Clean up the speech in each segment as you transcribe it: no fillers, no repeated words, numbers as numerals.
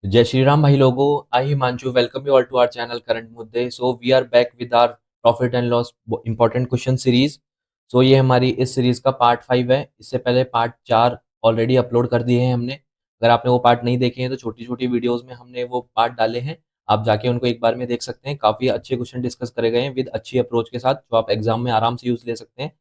जय श्री राम भाई लोगों। I Himanshu welcome you all to our channel current मुद्दे। So we are back with our profit and loss important question series. सो ये हमारी इस सीरीज का पार्ट 5 है। इससे पहले पार्ट 4 ऑलरेडी अपलोड कर दिए हैं हमने। अगर आपने वो पार्ट नहीं देखे हैं तो छोटी छोटी वीडियोस में हमने वो पार्ट डाले हैं, आप जाके उनको एक बार में देख सकते हैं। काफ़ी अच्छे क्वेश्चन डिस्कस करे गए हैं विद अच्छी अप्रोच के साथ, जो आप एग्जाम में आराम से यूज ले सकते हैं।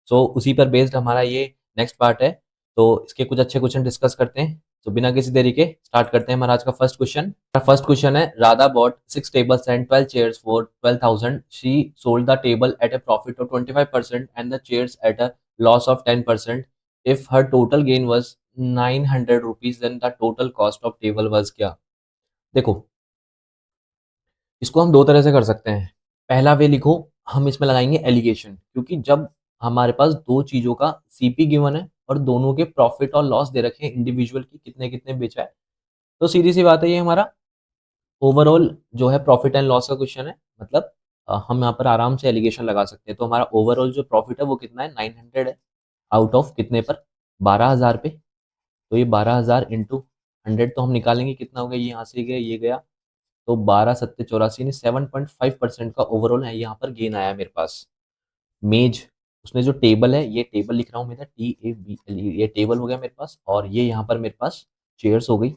सो उसी पर बेस्ड हमारा ये नेक्स्ट पार्ट है। तो इसके कुछ अच्छे क्वेश्चन डिस्कस करते हैं। तो बिना किसी देरी के स्टार्ट करते हैं हमारा आज का फर्स्ट क्वेश्चन। फर्स्ट क्वेश्चन है, Radha bot 6 tables and 12 chairs for 12,000. She sold the table at a profit of 25% and the chairs at a loss of 10%. If her total gain was 900 rupees, then the total cost of table was क्या? देखो, इसको हम दो तरह से कर सकते हैं। पहला वे लिखो, हम इसमें लगाएंगे एलिगेशन, क्योंकि जब हमारे पास दो चीजों का सीपी गिवन है और दोनों के प्रॉफिट और लॉस दे रखे हैं इंडिविजुअल की, कितने कितने बेचा है, तो सीधी सी बात है, ये हमारा ओवरऑल जो है प्रॉफिट एंड लॉस का क्वेश्चन है। मतलब हम यहाँ पर आराम से एलिगेशन लगा सकते हैं। तो हमारा ओवरऑल जो प्रॉफिट है वो कितना है, 900 है। आउट ऑफ कितने पर, 12,000 पे। तो ये 12,000 इंटू 100 तो हम निकालेंगे, कितना हो गया, ये यहाँ से गया ये गया, तो 12 सत्ते 84 यानी 7.5% का ओवरऑल है यहाँ पर गेन आया मेरे पास। मेज, उसने जो टेबल है, ये टेबल लिख रहा हूँ मैं, TABL, ये टेबल हो गया मेरे पास, और ये यहाँ पर मेरे पास चेयर्स हो गई।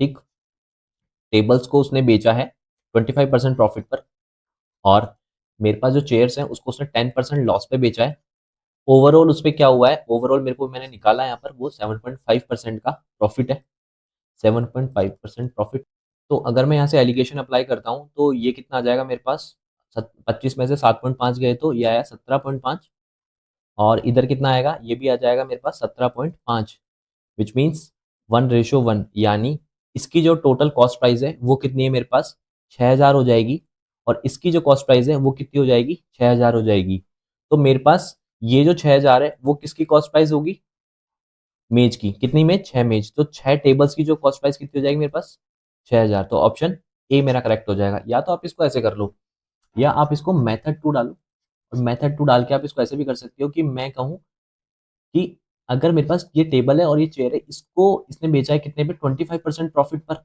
ठीक, टेबल्स को उसने बेचा है 25% प्रॉफिट पर, और मेरे पास जो चेयर्स हैं उसको उसने 10% लॉस पे बेचा है। ओवरऑल उस पे क्या हुआ है, ओवरऑल मेरे को मैंने निकाला यहाँ पर, वो 7.5% का प्रॉफिट है। 7.5% प्रॉफिट। तो अगर मैं यहाँ से एलिगेशन अप्लाई करता हूँ तो ये कितना आ जाएगा मेरे पास, 25 में से 7.5 गए तो ये आया 17.5, और इधर कितना आएगा, ये भी आ जाएगा मेरे पास 17.5, विच मीन्स 1:1। यानी इसकी जो टोटल कॉस्ट प्राइस है वो कितनी है मेरे पास, 6,000 हो जाएगी, और इसकी जो कॉस्ट प्राइस है वो कितनी हो जाएगी, 6,000 हो जाएगी। तो मेरे पास ये जो 6,000 है वो किसकी कॉस्ट प्राइस होगी, मेज की। कितनी मेज, 6 मेज, तो 6 टेबल्स की जो कॉस्ट प्राइस कितनी हो जाएगी मेरे पास, 6,000। तो ऑप्शन ए मेरा करेक्ट हो जाएगा। या तो आप इसको ऐसे कर लो, या आप इसको मेथड 2 डालो, और मेथड 2 डाल के आप इसको ऐसे भी कर सकते हो कि मैं कहूँ कि अगर मेरे पास ये टेबल है और ये चेयर है, इसको इसने बेचा है कितने पे, 25% प्रॉफिट पर,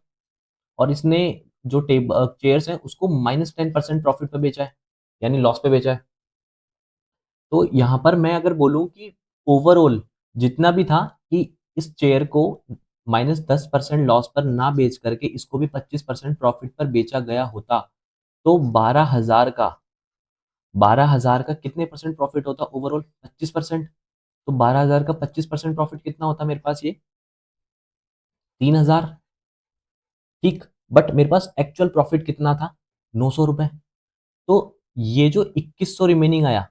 और इसने जो टेबल चेयर्स हैं उसको -10% प्रॉफिट पर बेचा है, यानी लॉस पे बेचा है। तो यहाँ पर मैं अगर बोलूँ कि ओवरऑल जितना भी था, कि इस चेयर को -10% लॉस पर ना बेच करके इसको भी 25% प्रॉफिट पर बेचा गया होता, तो 12,000 का कितने परसेंट प्रॉफिट होता, ओवरऑल 25%। तो 12,000 का 25% प्रॉफिट कितना होता मेरे पास, ये 3,000। ठीक, बट मेरे पास एक्चुअल प्रॉफिट कितना था, 900 रुपए। तो ये जो 2100 रिमेनिंग आया,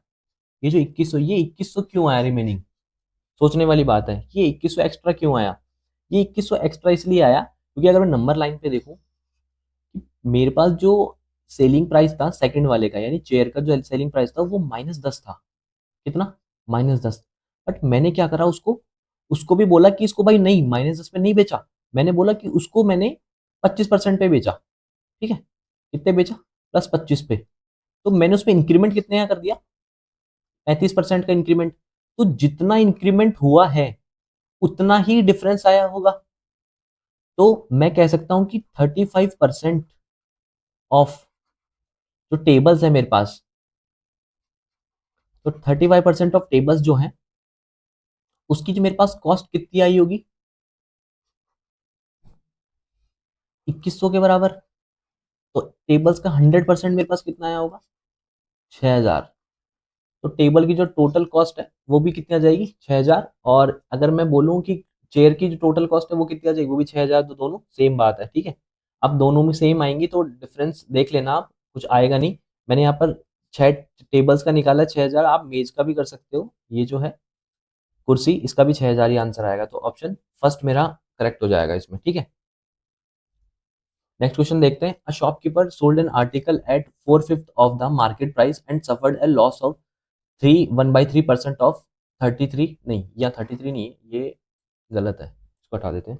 ये जो 2100, ये 2100 क्यों आया रिमेनिंग, सोचने वाली बात है। ये 2100 एक्स्ट्रा क्यों आया, ये 2100 एक्स्ट्रा इसलिए आया क्योंकि अगर मैं नंबर लाइन पे देखूं, मेरे पास जो सेलिंग प्राइस था सेकंड वाले का, यानी चेयर का जो सेलिंग प्राइस था वो -10 था। कितना, -10। बट मैंने क्या करा, उसको उसको भी बोला कि इसको भाई नहीं, -10 पे नहीं बेचा। मैंने बोला कि उसको मैंने 25% पे बेचा। ठीक है, कितने बेचा, +25 पे। तो मैंने उस पर इंक्रीमेंट कितने यहाँ कर दिया, 35% का इंक्रीमेंट। तो जितना इंक्रीमेंट हुआ है उतना ही डिफरेंस आया होगा। तो मैं कह सकता हूं कि 35% ऑफ जो टेबल्स है मेरे पास, तो 35% ऑफ टेबल्स जो है उसकी जो मेरे पास कॉस्ट कितनी आई होगी, 2100 के बराबर। तो टेबल्स का 100% मेरे पास कितना आया होगा, 6,000। तो टेबल की जो टोटल कॉस्ट है वो भी कितनी आ जाएगी, 6,000। और अगर मैं बोलूँ कि चेयर की जो टोटल कॉस्ट है वो कितनी आ जाएगी, वो भी 6,000। तो दोनों सेम बात है। ठीक है, अब दोनों में सेम आएंगी तो डिफरेंस देख लेना आप, कुछ आएगा नहीं। मैंने यहाँ पर 6 टेबल्स का निकाला 6,000, आप मेज का भी कर सकते हो, ये जो है कुर्सी, इसका भी 6,000 ही आंसर आएगा। तो ऑप्शन फर्स्ट मेरा करेक्ट हो जाएगा इसमें। ठीक है, नेक्स्ट क्वेश्चन देखते हैं। A shopkeeper sold an article at 4/5 of the market price and suffered a loss of 1/3% of 33, नहीं, या 33 नहीं है, ये गलत है, इसको हटा देते हैं।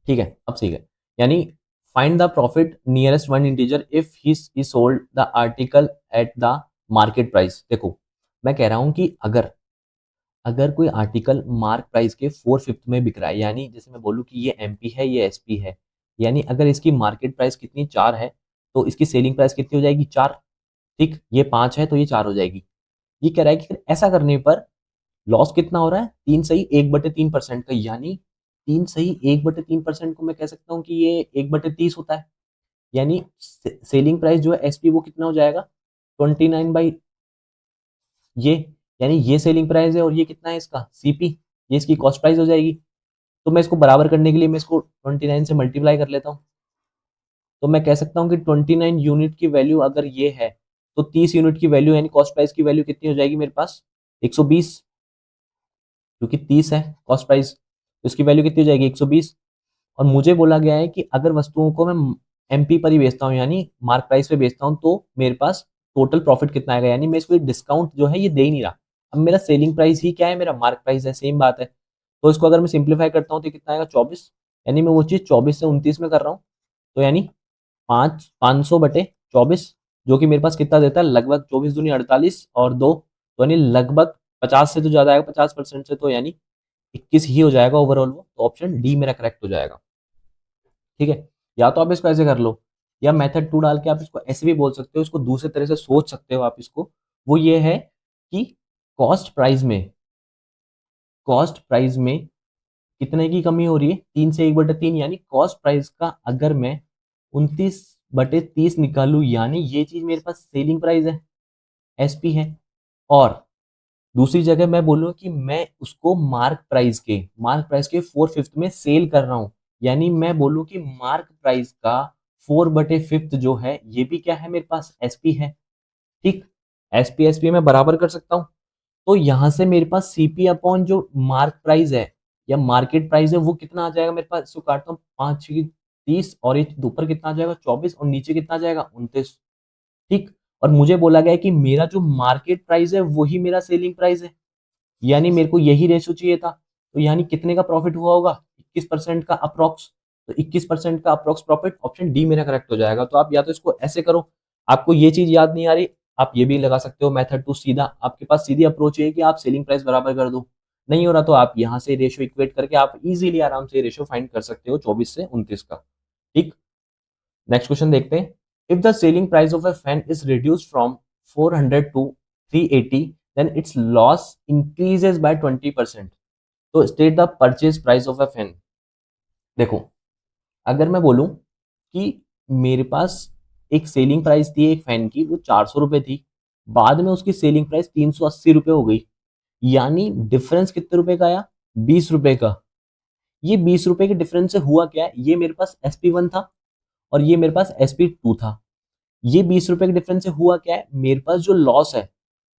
ठीक है, अब सही है। यानी find the profit nearest one integer if he sold the article at the market price. देखो, मैं कह रहा हूं कि अगर अगर कोई आर्टिकल मार्क प्राइस के 4/5 में बिक रहा है, यानी जैसे मैं बोलूँ कि ये एमपी है, ये एसपी है, यानी अगर इसकी मार्केट प्राइस कितनी 4 है, तो इसकी सेलिंग प्राइस कितनी हो जाएगी 4। ठीक, ये 5 है तो ये 4 हो जाएगी। ये कह रहा है कि फिर ऐसा करने पर लॉस कितना हो रहा है, 3 सही 1/3% का, यानी 3 सही 1/3% को मैं कह सकता हूँ कि ये 1/30 होता है। यानी सेलिंग प्राइस जो है एसपी वो कितना हो जाएगा 29 बाई ये, यानी ये सेलिंग प्राइस है और ये कितना है इसका सीपी, ये इसकी कॉस्ट प्राइस हो जाएगी। तो मैं इसको बराबर करने के लिए मैं इसको 29 से मल्टीप्लाई कर लेता हूँ। तो मैं कह सकता हूँ कि 29 यूनिट की वैल्यू अगर ये है, तो 30 यूनिट की वैल्यू यानी कॉस्ट प्राइस की वैल्यू कितनी हो जाएगी मेरे पास 120, क्योंकि 30 है कॉस्ट प्राइस, तो इसकी वैल्यू कितनी हो जाएगी 120। और मुझे बोला गया है कि अगर वस्तुओं को मैं एमपी पर ही बेचता हूँ, यानी मार्क प्राइस पे बेचता हूँ, तो मेरे पास टोटल प्रॉफिट कितना आएगा, यानी मैं इसको डिस्काउंट जो है ये दे ही नहीं रहा। अब मेरा सेलिंग प्राइस ही क्या है, मेरा मार्क प्राइस है, सेम बात है। तो इसको अगर मैं सिंप्लीफाई करता हूँ तो कितना आएगा 24, यानी मैं वो चीज़ 24 से 29 में कर रहा हूँ। तो यानी 500/24, जो कि मेरे पास कितना देता है लगभग 24 दूनी 48 और 2, तो यानी लगभग 50 से तो ज़्यादा आएगा, 50% से, तो यानी 21 ही हो जाएगा ओवरऑल वो। तो ऑप्शन डी मेरा करेक्ट हो जाएगा। ठीक है, या तो आप इसको ऐसे कर लो, या मेथड 2 डाल के आप इसको ऐसे भी बोल सकते हो, इसको दूसरे तरह से सोच सकते हो आप इसको। वो ये है कि कॉस्ट प्राइस में कॉस्ट प्राइस में कितने की कमी हो रही है 3 से 1/3, यानी कॉस्ट प्राइस का अगर मैं 29/30 निकालू, यानी ये चीज मेरे पास सेलिंग प्राइस है, एसपी है। और दूसरी जगह मैं बोलूँ कि मैं उसको मार्क प्राइस के 4/5 में सेल कर रहा हूँ, यानी मैं बोलूँ कि मार्क प्राइस का 4/5 जो है ये भी क्या है मेरे पास एसपी है। ठीक, एसपी एसपी में बराबर कर सकता हूँ। तो यहां से मेरे पास सीपी अपॉन जो मार्क प्राइस है या मार्केट प्राइस है वो कितना आ जाएगा मेरे पास, इसको काटता हूँ 5×6 = 30, और ये ऊपर कितना आ जाएगा 24, और नीचे कितना आ जाएगा 29। ठीक, और मुझे बोला गया है कि मेरा जो मार्केट प्राइस है वही मेरा सेलिंग प्राइस है, यानी मेरे को यही रेशो चाहिए था। तो यानी कितने का प्रॉफिट हुआ होगा 21% का अप्रोक्स। तो 21% का अप्रोक्स प्रॉफिट, ऑप्शन डी मेरा करेक्ट हो जाएगा। तो आप या तो इसको ऐसे करो, आपको ये चीज याद नहीं आ रही, आप ये भी लगा सकते हो मेथड 2, सीधा आपके पास सीधी अप्रोच है कि आप सेलिंग प्राइस बराबर कर दो। नहीं हो रहा तो आप यहाँ से रेशो इक्वेट करके आप इजीली आराम से रेशो फाइंड कर सकते हो 24 से 29 का। ठीक, नेक्स्ट क्वेश्चन देखते हैं। If the selling price of a fan is reduced from 400 to 380, then its loss increases by 20%। तो state the purchase price of a fan. देखो, अगर मैं बोलूं कि मेरे पास एक सेलिंग प्राइस थी एक फैन की, वो 400 रुपए थी, बाद में उसकी सेलिंग प्राइस 380 रुपए हो गई, यानी डिफरेंस कितने रुपए का आया 20 रुपए का। ये 20 रुपए के डिफरेंस से हुआ क्या है, ये मेरे पास SP1 था और ये मेरे पास SP2 था। ये 20 रुपए के डिफरेंस से हुआ क्या है, मेरे पास जो लॉस है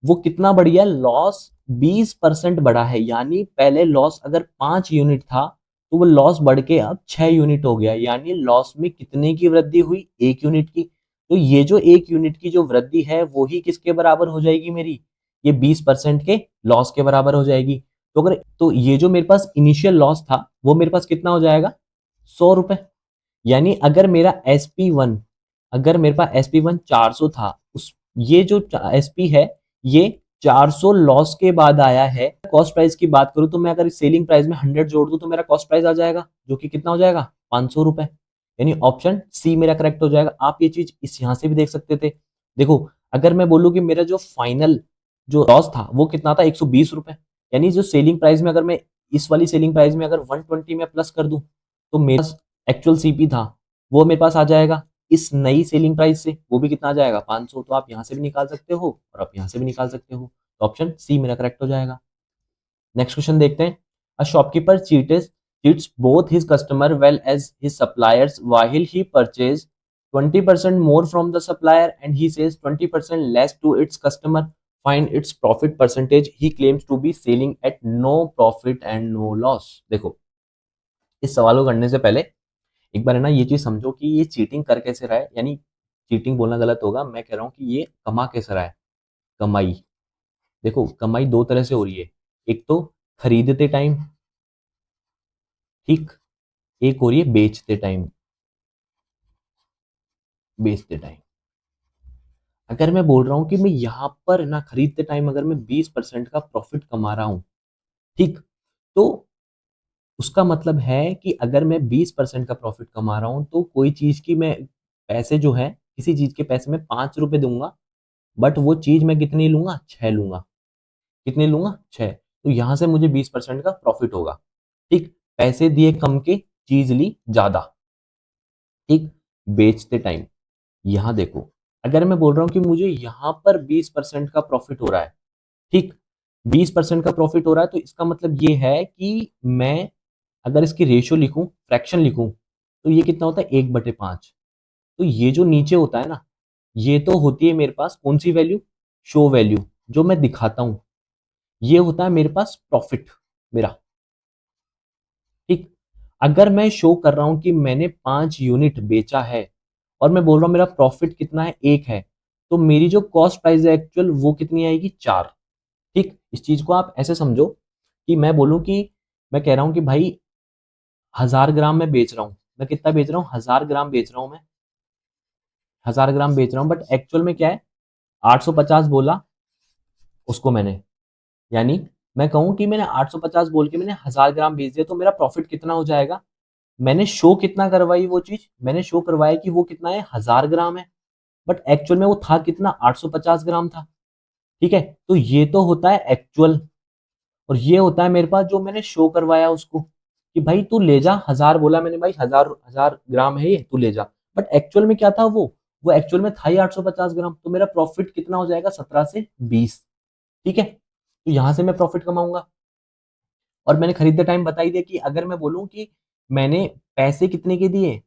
वो कितना बढ़ गया, लॉस 20% बढ़ा है। यानी पहले लॉस अगर 5 यूनिट था तो वो लॉस बढ़ के अब 6 यूनिट हो गया, यानी लॉस में कितने की वृद्धि हुई 1 यूनिट की। तो ये जो 1 यूनिट की जो वृद्धि है वो ही किसके बराबर हो जाएगी मेरी, ये 20% के लॉस के बराबर हो जाएगी। तो ये जो मेरे पास इनिशियल लॉस था वो मेरे पास कितना हो जाएगा 100 रुपए। यानी अगर मेरे पास SP1 400 था, उस ये जो SP है ये 400 लॉस के बाद आया है। कॉस्ट प्राइस की बात करूं तो मैं अगर सेलिंग प्राइस में 100 जोड़ दूं तो मेरा कॉस्ट प्राइस आ जाएगा जो कि कितना हो जाएगा 500 रुपए, यानी ऑप्शन सी मेरा करेक्ट हो जाएगा। आप ये चीज इस यहां से भी देख सकते थे। देखो, अगर मैं बोलूं कि मेरा जो फाइनल जो लॉस था वो कितना था 120 रुपए, यानी जो सेलिंग प्राइस में अगर मैं इस वाली सेलिंग प्राइस में अगर 120 में प्लस कर दूं तो मेरा एक्चुअल सीपी था वो मेरे पास आ जाएगा इस नई सेलिंग प्राइस से, वो भी कितना आ जाएगा 500। तो आप यहाँ से भी निकाल सकते हो और आप यहाँ से भी निकाल सकते हो, तो ऑप्शन सी मेरा करेक्ट हो जाएगा। नेक्स्ट क्वेश्चन देखते हैं। A shopkeeper cheats both his customer well as his suppliers while he purchased 20% more from the supplier and he says 20% less to its customer. Find its profit percentage. He claims to be selling at no profit and no loss. देखो, इस सवाल को करने से पहले एक बार है ना ये चीज समझो कि ये चीटिंग कर कैसे रहा है, यानी चीटिंग बोलना गलत होगा, मैं कह रहा हूँ कि ये कमा कैसे रहा है। कमाई, देखो कमाई दो तरह से हो रही है, एक तो खरीदते टाइम, ठीक, एक हो रही है बेचते टाइम। बेचते टाइम अगर मैं बोल रहा हूँ कि मैं यहाँ पर ना खरीदते टाइम अगर मैं 20% का प्रॉफिट कमा रहा हूँ, ठीक, तो उसका मतलब है कि अगर मैं 20% का प्रॉफिट कमा रहा हूँ तो कोई चीज की मैं पैसे जो है, किसी चीज के पैसे में 5 रुपए दूंगा, बट वो चीज मैं कितनी लूंगा, 6 लूंगा। कितने लूंगा, 6। तो यहां से मुझे 20% का प्रॉफिट होगा। ठीक, पैसे दिए कम के, चीज ली ज्यादा। ठीक, बेचते टाइम यहां देखो, अगर मैं बोल रहा हूं कि मुझे यहां पर 20% का प्रॉफिट हो रहा है, ठीक, 20% का प्रॉफिट हो रहा है, तो इसका मतलब ये है कि मैं अगर इसकी रेशियो लिखूं, फ्रैक्शन लिखूं, तो ये कितना होता है, 1/5। तो ये जो नीचे होता है ना, ये तो होती है मेरे पास कौन सी वैल्यू, शो वैल्यू, जो मैं दिखाता हूं। ये होता है मेरे पास प्रॉफिट मेरा। ठीक, अगर मैं शो कर रहा हूं कि मैंने 5 यूनिट बेचा है और मैं बोल रहा हूं मेरा प्रॉफिट कितना है, 1 है, तो मेरी जो कॉस्ट प्राइस है एक्चुअल वो कितनी आएगी, 4। ठीक, इस चीज को आप ऐसे समझो कि मैं बोलूं कि मैं कह रहा हूं कि भाई 1000 ग्राम मैं बेच रहा हूं, मैं कितना बेच रहा हूं, 1000 ग्राम बेच रहा हूं मैं, 1000 ग्राम बेच रहा हूं, बट एक्चुअल में क्या है, 850 बोला उसको मैंने, यानी मैं कहूं कि मैंने 850 बोल के मैंने 1000 ग्राम बेच दिया, तो मेरा प्रॉफिट कितना हो जाएगा। मैंने शो कितना करवाई वो चीज, मैंने शो करवाया कि वो कितना है, 1000 ग्राम है, बट एक्चुअल में वो था कितना, 850 ग्राम था। ठीक है, तो ये तो होता है एक्चुअल, और ये होता है मेरे पास जो मैंने शो करवाया उसको कि भाई तू ले जा, 1000 बोला मैंने, भाई 1000 ग्राम है ये, तू ले जा। बट एक्चुअल में क्या था वो एक्चुअल में था ही 850 ग्राम, तो मेरा प्रॉफिट कितना हो जाएगा, 17 से 20। ठीक है, तो यहां से मैं प्रॉफिट कमाऊंगा। और मैंने खरीदते टाइम बता ही दिया कि अगर मैं बोलूं कि मैंने पैसे कितने के दिए,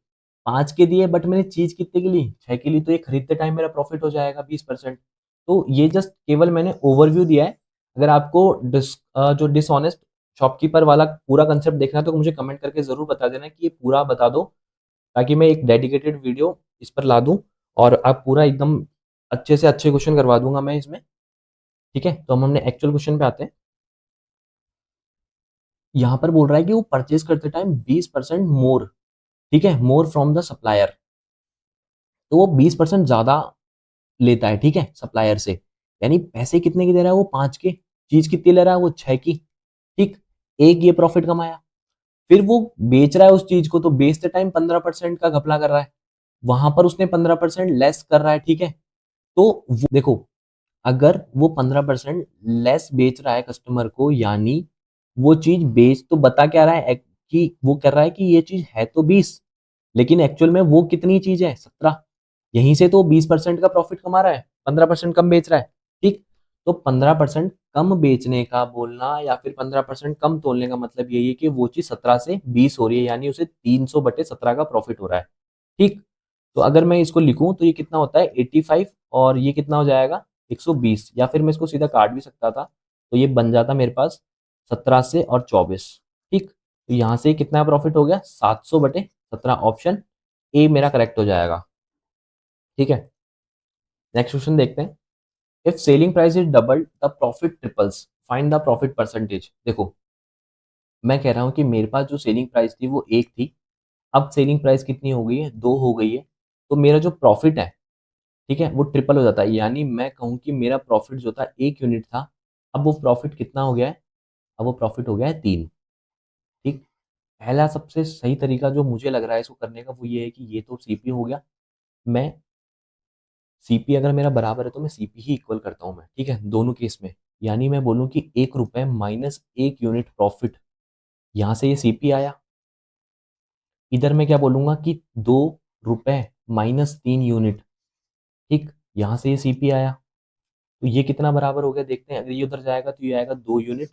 5 के दिए, बट मैंने चीज कितने की ली, 6 की ली, तो ये खरीदते टाइम मेरा प्रॉफिट हो जाएगा 20%। तो ये जस्ट केवल मैंने ओवरव्यू दिया है। अगर आपको जो डिसऑनेस्ट शॉपकीपर वाला पूरा कंसेप्ट देखना है तो मुझे कमेंट करके जरूर बता देना कि ये पूरा बता दो, ताकि मैं एक डेडिकेटेड वीडियो इस पर ला दूं और आप पूरा एकदम अच्छे से अच्छे क्वेश्चन करवा दूंगा मैं इसमें। ठीक है, तो हम हमने एक्चुअल क्वेश्चन पे आते हैं। यहाँ पर बोल रहा है कि वो परचेज करते टाइम 20% मोर, ठीक है, मोर फ्रॉम द सप्लायर, तो वो 20% ज्यादा लेता है, ठीक है, सप्लायर से। यानी पैसे कितने की दे रहा है वो, 5 के, चीज कितनी ले रहा है वो, 6 की। ठीक, एक ये प्रॉफिट कमाया। फिर वो बेच रहा है उस चीज को, तो बेचते टाइम 15% का घपला कर रहा है, वहां पर उसने 15% लेस कर रहा है। ठीक है, तो वो देखो, अगर वो 15% लेस बेच रहा है कस्टमर को, यानी वो चीज बेच तो बता क्या रहा है कि वो कर रहा है कि ये चीज है तो 20, लेकिन एक्चुअल में वो कितनी चीज है, 17। यहीं से तो 20% का प्रॉफिट कमा रहा है, 15% कम बेच रहा है। ठीक, तो 15% कम बेचने का बोलना या फिर 15% कम तोलने का मतलब यही है कि वो चीज 17 से 20 हो रही है, यानी उसे 300/17 का प्रॉफिट हो रहा है। ठीक, तो अगर मैं इसको लिखूं तो ये कितना होता है, 85, और ये कितना हो जाएगा, 120, या फिर मैं इसको सीधा काट भी सकता था, तो ये बन जाता मेरे पास 17 से और 24। ठीक, तो यहाँ से कितना प्रॉफिट हो गया, 700/17, ऑप्शन ए मेरा करेक्ट हो जाएगा। ठीक है, नेक्स्ट क्वेश्चन देखते हैं। If selling price is double the profit triples, find the profit percentage. देखो, मैं कह रहा हूँ कि मेरे पास जो सेलिंग प्राइस थी वो 1 थी, अब सेलिंग प्राइस कितनी हो गई है, 2 हो गई है, तो मेरा जो प्रॉफिट है, ठीक है, वो ट्रिपल हो जाता है। यानी मैं कहूँ कि मेरा प्रॉफिट जो था 1 यूनिट था, अब वो प्रॉफिट कितना हो गया है, अब वो प्रॉफिट हो गया है 3। ठीक, पहला सबसे सही तरीका जो मुझे लग रहा है इसको करने का वो ये है कि ये तो सीपी हो गया, मैं सीपी अगर मेरा बराबर है तो मैं सीपी ही इक्वल करता हूँ मैं, ठीक है, दोनों केस में। यानी मैं बोलूँ कि 1 रुपए माइनस 1 यूनिट प्रॉफिट, यहाँ से ये सीपी आया। इधर मैं क्या बोलूंगा कि 2 रुपए माइनस 3 यूनिट, ठीक, यहाँ से ये सीपी आया। तो ये कितना बराबर हो गया, देखते हैं, अगर ये उधर जाएगा तो ये आएगा 2 यूनिट,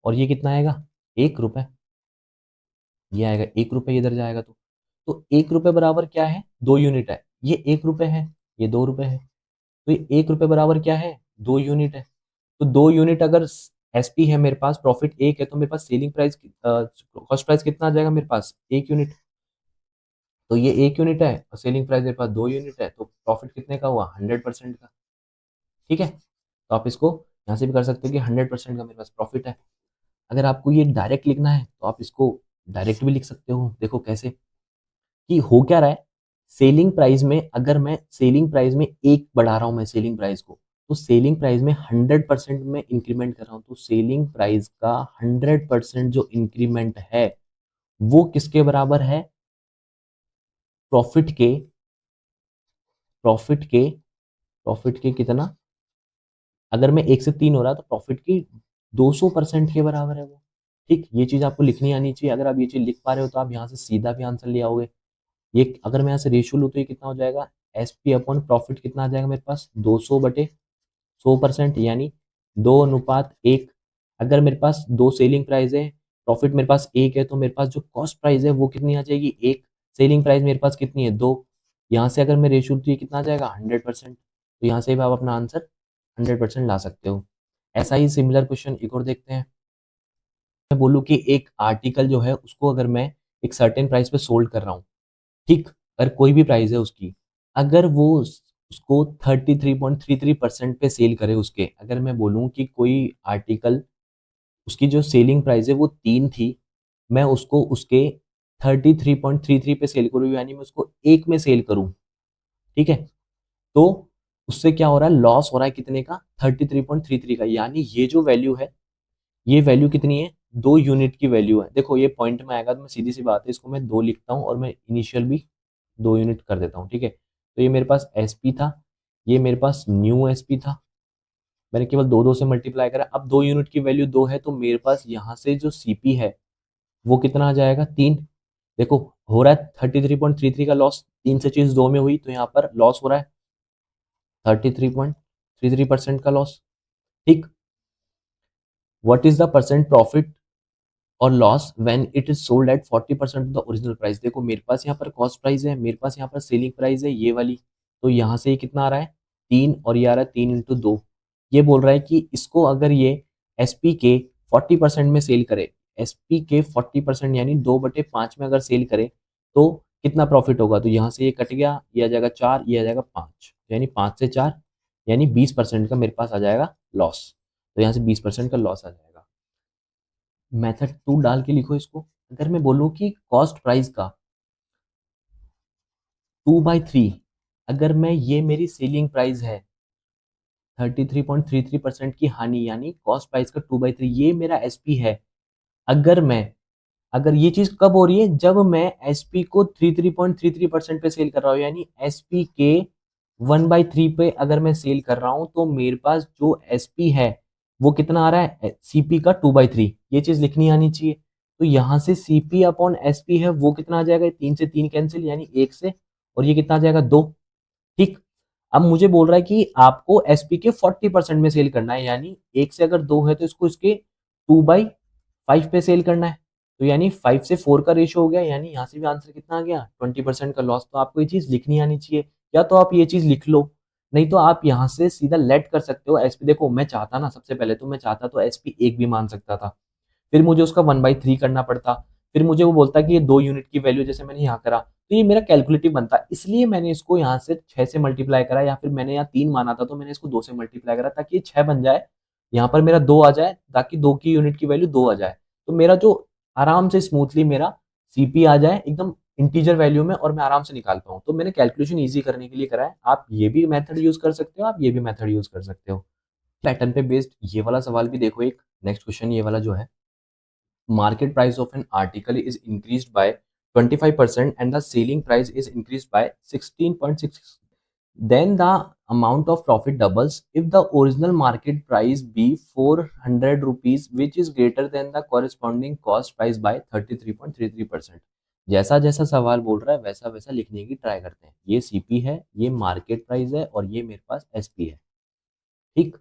और ये कितना आएगा, 1 रुपए, ये आएगा 1 रुपए, ये इधर जाएगा तो 1 रुपए बराबर क्या है, 2 यूनिट है, ये 1 रुपए है, ये 2 रुपए है, तो ये 1 रुपए बराबर क्या है, 2 यूनिट है। तो 2 यूनिट अगर एसपी है मेरे पास, प्रॉफिट 1 है, तो मेरे पास सेलिंग प्राइस, कॉस्ट प्राइस कितना आ जाएगा मेरे पास, 1 यूनिट। तो ये 1 यूनिट है और सेलिंग प्राइस मेरे पास 2 यूनिट है, तो प्रॉफिट कितने का हुआ, 100% का। ठीक है, तो आप इसको यहाँ से भी कर सकते हो कि 100% का मेरे पास प्रॉफिट है। अगर आपको ये डायरेक्ट लिखना है तो आप इसको डायरेक्ट भी लिख सकते हो। देखो कैसे, कि हो क्या रहा है, सेलिंग प्राइस में अगर मैं सेलिंग प्राइस में एक बढ़ा रहा हूं मैं सेलिंग प्राइस को, तो सेलिंग प्राइस में 100% में इंक्रीमेंट कर रहा हूं, तो सेलिंग प्राइस का 100% जो इंक्रीमेंट है वो किसके बराबर है? प्रॉफिट के प्रॉफिट के प्रॉफिट के कितना? अगर मैं 1 से 3 हो रहा तो प्रॉफिट की 200% के बराबर है वो। ठीक, ये चीज आपको लिखनी आनी चाहिए। अगर आप ये चीज लिख पा रहे हो तो आप यहाँ से सीधा भी आंसर ले आओगे। ये अगर मैं यहाँ से रेशियो लूँ तो ये कितना हो जाएगा? एस पी अपॉन प्रॉफिट कितना आ जाएगा मेरे पास? 200/100%, यानी 2:1। अगर मेरे पास दो सेलिंग प्राइस है, प्रॉफिट मेरे पास एक है, तो मेरे पास जो कॉस्ट प्राइस है वो कितनी आ जाएगी? एक। सेलिंग प्राइस मेरे पास कितनी है? दो। यहाँ से अगर मैं रेशियो तो ये कितना आ जाएगा? 100%। तो यहाँ से भी आप अपना आंसर 100% ला सकते हो। ऐसा ही सिमिलर क्वेश्चन एक और देखते हैं। मैं बोलूँ कि एक आर्टिकल जो है उसको अगर मैं एक सर्टेन प्राइस पे सोल्ड कर रहा हूँ, ठीक, अगर कोई भी प्राइस है उसकी, अगर वो उसको 33.33% पे सेल करे उसके, अगर मैं बोलूँ कि कोई आर्टिकल उसकी जो सेलिंग प्राइस है वो 3 थी, मैं उसको उसके 33.33 पे सेल करूँ, यानी मैं उसको एक में सेल करूँ, ठीक है, तो उससे क्या हो रहा है? लॉस हो रहा है कितने का? 33.33 का। यानी ये जो वैल्यू है, ये वैल्यू कितनी है? 2 यूनिट की वैल्यू है। देखो ये पॉइंट में आएगा तो मैं सीधी सी बात है, इसको मैं 2 लिखता हूँ और मैं इनिशियल भी 2 यूनिट कर देता हूँ, ठीक है। तो ये मेरे पास एस पी था, ये मेरे पास न्यू एस पी था, मैंने केवल दो दो से मल्टीप्लाई करा। अब 2 यूनिट की वैल्यू 2 है, तो मेरे पास यहाँ से जो सीपी है वो कितना आ जाएगा? 3। देखो हो रहा है 33.33 का लॉस, 3 से चीज 2 में हुई तो यहाँ पर लॉस हो रहा है 33.33% का लॉस। ठीक, what is the percent profit और loss when it is sold at 40% of the original price? देखो मेरे पास यहाँ पर कॉस्ट प्राइस है, मेरे पास यहाँ पर सेलिंग प्राइस है ये वाली, तो यहाँ से ये कितना आ रहा है? 3, और ये आ रहा है 3 × 2। ये बोल रहा है कि इसको अगर ये एसपी के 40% में सेल करे, एसपी के 40% यानी 2/5 में अगर सेल करे तो कितना प्रॉफिट होगा? तो यहाँ से ये कट गया, ये आ जाएगा 4, ये आ जाएगा 5, यानी 5 से 4 यानी 20% का मेरे पास आ जाएगा लॉस। तो यहाँ से 20% का लॉस आ जाएगा। मेथड 2 डाल के लिखो इसको। अगर मैं बोलूँ कि कॉस्ट प्राइस का 2/3, अगर मैं ये मेरी सेलिंग प्राइस है 33.33% की हानि, यानी कॉस्ट प्राइस का 2/3 ये मेरा एसपी है। अगर मैं अगर ये चीज कब हो रही है? जब मैं एसपी को 33.33% पे सेल कर रहा हूँ, यानी एसपी के 1/3 पे अगर मैं सेल कर रहा हूँ, तो मेरे पास जो एसपी है वो कितना आ रहा है? सीपी का 2/3। ये चीज लिखनी आनी चाहिए। तो यहाँ से सीपी अपॉन एसपी है वो कितना आ जाएगा? 3 से 3 कैंसिल, यानी 1 से, और ये कितना आ जाएगा? 2। ठीक, अब मुझे बोल रहा है कि आपको एसपी के 40% में सेल करना है, यानी 1 से अगर 2 है तो इसको इसके 2/5 पे सेल करना है। तो यानी 5 से 4 का रेशियो हो गया, यानी यहाँ से भी आंसर कितना आ गया? 20% का लॉस। तो आपको ये चीज लिखनी आनी चाहिए, या तो आप ये चीज लिख लो, नहीं तो आप यहाँ से सीधा लेट कर सकते हो एसपी। देखो मैं चाहता ना, सबसे पहले तो मैं चाहता तो एसपी एक भी मान सकता था, फिर मुझे उसका 1/3 करना पड़ता, फिर मुझे वो बोलता कि ये 2 यूनिट की वैल्यू, जैसे मैंने यहाँ करा तो ये मेरा कैलकुलेटिव बनता, इसलिए मैंने इसको यहाँ से 6 से मल्टीप्लाई करा, या फिर मैंने यहाँ 3 माना था तो मैंने इसको 2 से मल्टीप्लाई करा ताकि ये 6 बन जाए, यहाँ पर मेरा 2 आ जाए, ताकि 2 की यूनिट की वैल्यू 2 आ जाए, तो मेरा जो आराम से स्मूथली मेरा सीपी आ जाए एकदम इंटीजर वैल्यू में, और मैं आराम से निकाल पाऊँ। तो मैंने कैलकुलेशन ईजी करने के लिए करा है। आप ये भी मेथड यूज कर सकते हो, आप ये भी मेथड यूज कर सकते हो। पैटर्न पे बेस्ड ये वाला सवाल भी देखो, एक नेक्स्ट क्वेश्चन ये वाला जो है, market price of an article is increased by 25% and the selling price is increased by 16.6, then the amount of profit doubles if the original market price be 400 rupees which is greater than the corresponding cost price by 33.33%। जैसा जैसा सवाल बोल रहा है वैसा वैसा लिखने की ट्राई करते हैं। ये सीपी है, ये मार्केट प्राइस है, और ये मेरे पास एसपी है। ठीक,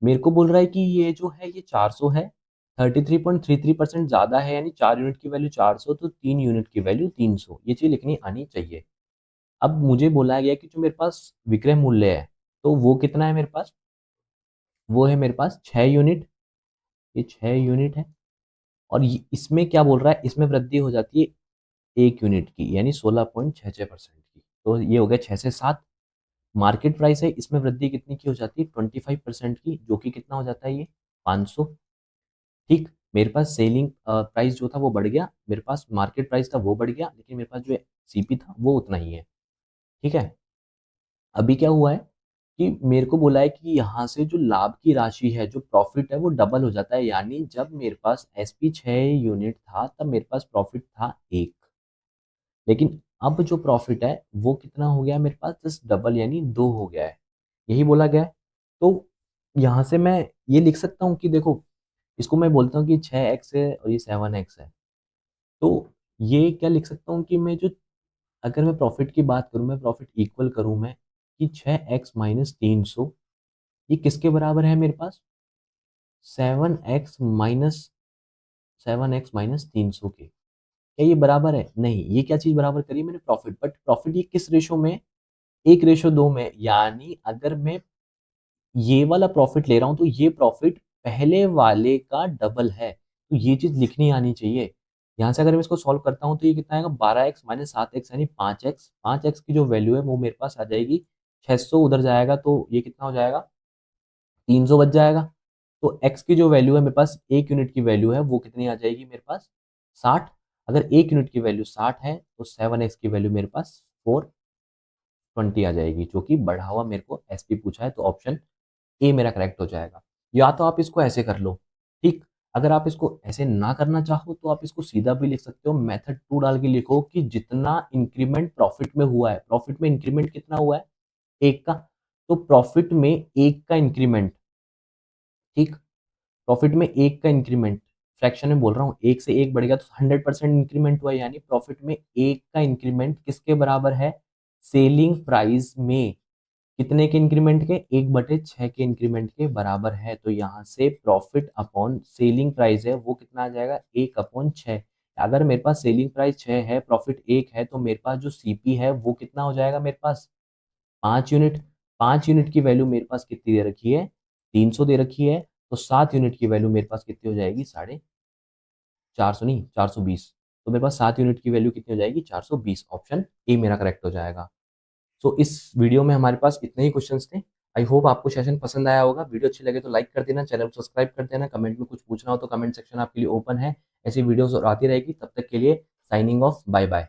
मेरे को बोल रहा है कि ये जो है ये 400 है, 33.33% ज़्यादा है, यानी 4 यूनिट की वैल्यू 400, तो 3 यूनिट की वैल्यू 300। ये चीज़ लिखनी आनी चाहिए। अब मुझे बोला गया कि जो मेरे पास विक्रय मूल्य है तो वो कितना है मेरे पास? वो है मेरे पास 6 यूनिट, ये 6 यूनिट है, और इसमें क्या बोल रहा है? इसमें वृद्धि हो जाती है 1 यूनिट की, यानी 16.66% की, तो ये हो गया 6 से 7। मार्केट प्राइस है, इसमें वृद्धि कितनी की हो जाती है? 25% की, जो कि कितना हो जाता है? ये 500। ठीक, मेरे पास सेलिंग प्राइस जो था वो बढ़ गया, मेरे पास मार्केट प्राइस था वो बढ़ गया, लेकिन मेरे पास जो सीपी था वो उतना ही है। ठीक है। अभी क्या हुआ है कि मेरे को बोला है कि यहाँ से जो लाभ की राशि है, जो प्रॉफिट है, वो डबल हो जाता है। यानी जब मेरे पास एसपी 6 यूनिट था तब मेरे पास प्रॉफिट था 1, लेकिन अब जो प्रॉफिट है वो कितना हो गया मेरे पास, जस्ट डबल यानी 2 हो गया है। यही बोला गया है। तो यहाँ से मैं ये लिख सकता हूँ कि देखो, इसको मैं बोलता हूँ कि 6x है और ये 7x है। तो ये क्या लिख सकता हूँ कि मैं जो, अगर मैं प्रॉफिट की बात करूँ, मैं प्रॉफिट इक्वल करूँ मैं, कि 6x माइनस 300 ये किसके बराबर है मेरे पास, 7x माइनस 300 के। क्या ये बराबर है? नहीं। ये क्या चीज बराबर करी मैंने, प्रॉफिट। बट प्रॉफिट ये किस रेशो में, 1:2 में। यानी अगर मैं ये वाला प्रॉफिट ले रहा हूं तो ये प्रॉफिट पहले वाले का डबल है। तो ये चीज लिखनी आनी चाहिए। यहाँ से अगर मैं इसको सॉल्व करता हूँ तो ये कितना आएगा, 12x माइनस 7x यानी 5x। 5x की जो वैल्यू है वो मेरे पास आ जाएगी 600, उधर जाएगा तो ये कितना हो जाएगा, 300 बच जाएगा। तो x की जो वैल्यू है मेरे पास, 1 यूनिट की वैल्यू है, वो कितनी आ जाएगी मेरे पास, 60। अगर 1 यूनिट की वैल्यू 60 है तो 7x की वैल्यू मेरे पास 420 आ जाएगी, जो कि बढ़ा हुआ मेरे को एसपी पूछा है। तो ऑप्शन ए मेरा करेक्ट हो जाएगा। या तो आप इसको ऐसे कर लो, ठीक। अगर आप इसको ऐसे ना करना चाहो तो आप इसको सीधा भी लिख सकते हो, मेथड 2 डाल के लिखो कि जितना इंक्रीमेंट प्रॉफिट में हुआ है, प्रॉफिट में इंक्रीमेंट कितना हुआ है, 1 का। तो प्रॉफिट में 1 का इंक्रीमेंट, ठीक, प्रॉफिट में 1 का इंक्रीमेंट, फ्रैक्शन में बोल रहा हूँ, 1 से 1 बढ़ गया तो 100% इंक्रीमेंट हुआ। यानी प्रॉफिट में 1 का इंक्रीमेंट किसके बराबर है, सेलिंग प्राइस में कितने के इंक्रीमेंट के, 1/6 के इंक्रीमेंट के बराबर है। तो यहाँ से प्रॉफिट अपॉन सेलिंग प्राइस है वो कितना आ जाएगा, 1/6। अगर मेरे पास सेलिंग प्राइस 6 है, प्रॉफिट 1 है, तो मेरे पास जो सीपी है वो कितना हो जाएगा मेरे पास, 5 यूनिट। 5 यूनिट की वैल्यू मेरे पास कितनी दे रखी है, 300 दे रखी है। तो 7 यूनिट की वैल्यू मेरे पास कितनी हो जाएगी, 450 नहीं, 420। तो मेरे पास 7 यूनिट की वैल्यू कितनी हो जाएगी, 420। ऑप्शन ए मेरा करेक्ट हो जाएगा। तो इस वीडियो में हमारे पास इतने ही क्वेश्चंस थे। आई होप आपको सेशन पसंद आया होगा। वीडियो अच्छी लगे तो लाइक कर देना, चैनल को सब्सक्राइब कर देना। कमेंट में कुछ पूछना हो तो कमेंट सेक्शन आपके लिए ओपन है। ऐसी वीडियोस और आती रहेगी। तब तक के लिए साइनिंग ऑफ, बाय बाय।